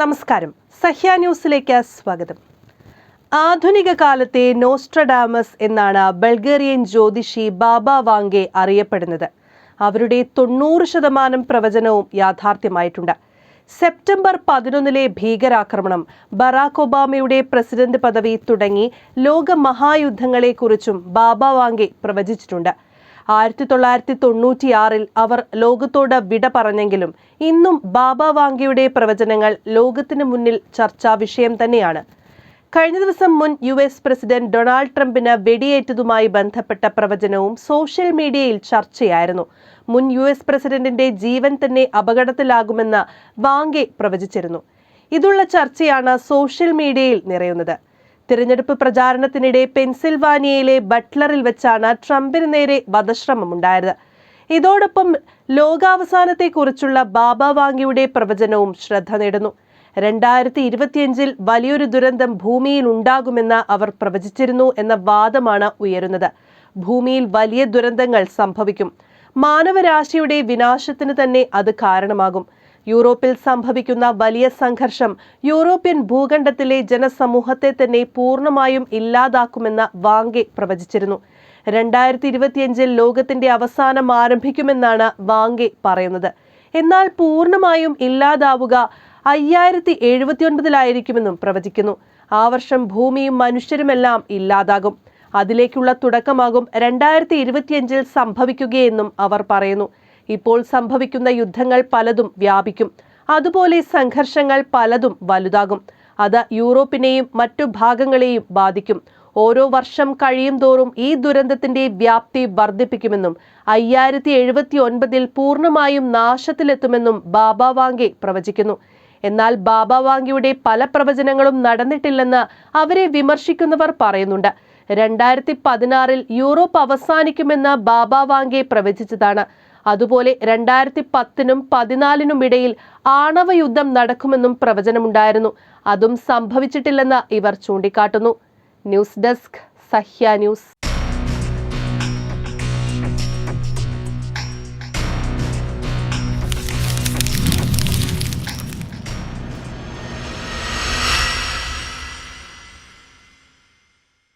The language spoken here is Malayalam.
നമസ്കാരം. സഹ്യ ന്യൂസിലേക്ക് സ്വാഗതം. ആധുനിക കാലത്തെ നോസ്ട്രഡാമസ് എന്നാണ് ബൾഗേറിയൻ ജ്യോതിഷി ബാബ വാംഗെ അറിയപ്പെടുന്നത്. അവരുടെ 90% പ്രവചനവും യാഥാർത്ഥ്യമായിട്ടുണ്ട്. സെപ്റ്റംബർ 11 ഭീകരാക്രമണം, ബറാക് ഒബാമയുടെ പ്രസിഡന്റ് പദവി തുടങ്ങി ലോക മഹായുദ്ധങ്ങളെക്കുറിച്ചും ബാബ വാംഗെ പ്രവചിച്ചിട്ടുണ്ട്. 1996 അവർ ലോകത്തോട് വിട പറഞ്ഞെങ്കിലും ഇന്നും ബാബ വാംഗെയുടെ പ്രവചനങ്ങൾ ലോകത്തിന് മുന്നിൽ ചർച്ചാ വിഷയം തന്നെയാണ്. കഴിഞ്ഞ ദിവസം മുൻ US പ്രസിഡന്റ് ഡൊണാൾഡ് ട്രംപിന് വെടിയേറ്റതുമായി ബന്ധപ്പെട്ട പ്രവചനവും സോഷ്യൽ മീഡിയയിൽ ചർച്ചയായിരുന്നു. മുൻ US പ്രസിഡന്റിന്റെ ജീവൻ തന്നെ അപകടത്തിലാകുമെന്ന് വാംഗെ പ്രവചിച്ചിരുന്നു. ഇതുള്ള ചർച്ചയാണ് സോഷ്യൽ മീഡിയയിൽ നിറയുന്നത്. തിരഞ്ഞെടുപ്പ് പ്രചാരണത്തിനിടെ പെൻസിൽവാനിയയിലെ ബട്ട്ലറിൽ വെച്ചാണ് ട്രംപിന് നേരെ വധശ്രമമുണ്ടായത്. ഇതോടൊപ്പം ലോകാവസാനത്തെക്കുറിച്ചുള്ള ബാബ വാംഗെയുടെ പ്രവചനവും ശ്രദ്ധ നേടുന്നു. 2025 വലിയൊരു ദുരന്തം ഭൂമിയിൽ ഉണ്ടാകുമെന്ന് അവർ പ്രവചിച്ചിരുന്നു എന്ന വാദമാണ് ഉയരുന്നത്. ഭൂമിയിൽ വലിയ ദുരന്തങ്ങൾ സംഭവിക്കും. മാനവരാശിയുടെ വിനാശത്തിന് തന്നെ അത് കാരണമാകും. യൂറോപ്പിൽ സംഭവിക്കുന്ന വലിയ സംഘർഷം യൂറോപ്യൻ ഭൂഖണ്ഡത്തിലെ ജനസമൂഹത്തെ തന്നെ പൂർണ്ണമായും ഇല്ലാതാക്കുമെന്ന് വാംഗെ പ്രവചിച്ചിരുന്നു. 2025 ലോകത്തിന്റെ അവസാനം ആരംഭിക്കുമെന്നാണ് വാംഗെ പറയുന്നത്. എന്നാൽ പൂർണ്ണമായും ഇല്ലാതാവുക 5079 പ്രവചിക്കുന്നു. ആ വർഷം ഭൂമിയും മനുഷ്യരുമെല്ലാം ഇല്ലാതാകും. അതിലേക്കുള്ള തുടക്കമാകും 2025 സംഭവിക്കുകയെന്നും അവർ പറയുന്നു. ഇപ്പോൾ സംഭവിക്കുന്ന യുദ്ധങ്ങൾ പലതും വ്യാപിക്കും. അതുപോലെ സംഘർഷങ്ങൾ പലതും വലുതാകും. അത് യൂറോപ്പിനെയും മറ്റു ഭാഗങ്ങളെയും ബാധിക്കും. ഓരോ വർഷം കഴിയും തോറും ഈ ദുരന്തത്തിന്റെ വ്യാപ്തി വർദ്ധിപ്പിക്കുമെന്നും 5079 പൂർണ്ണമായും നാശത്തിലെത്തുമെന്നും ബാബ വാംഗെ പ്രവചിക്കുന്നു. എന്നാൽ ബാബ വാംഗെയുടെ പല പ്രവചനങ്ങളും നടന്നിട്ടില്ലെന്ന് അവരെ വിമർശിക്കുന്നവർ പറയുന്നുണ്ട്. 2016 യൂറോപ്പ് അവസാനിക്കുമെന്ന് ബാബ വാംഗെ പ്രവചിച്ചതാണ്. അതുപോലെ 2010 നും 2014 ഇടയിൽ ആണവ യുദ്ധം നടക്കുമെന്നും പ്രവചനമുണ്ടായിരുന്നു. അതും സംഭവിച്ചിട്ടില്ലെന്ന് ഇവർ ചൂണ്ടിക്കാട്ടുന്നു. News desk, Sahya news.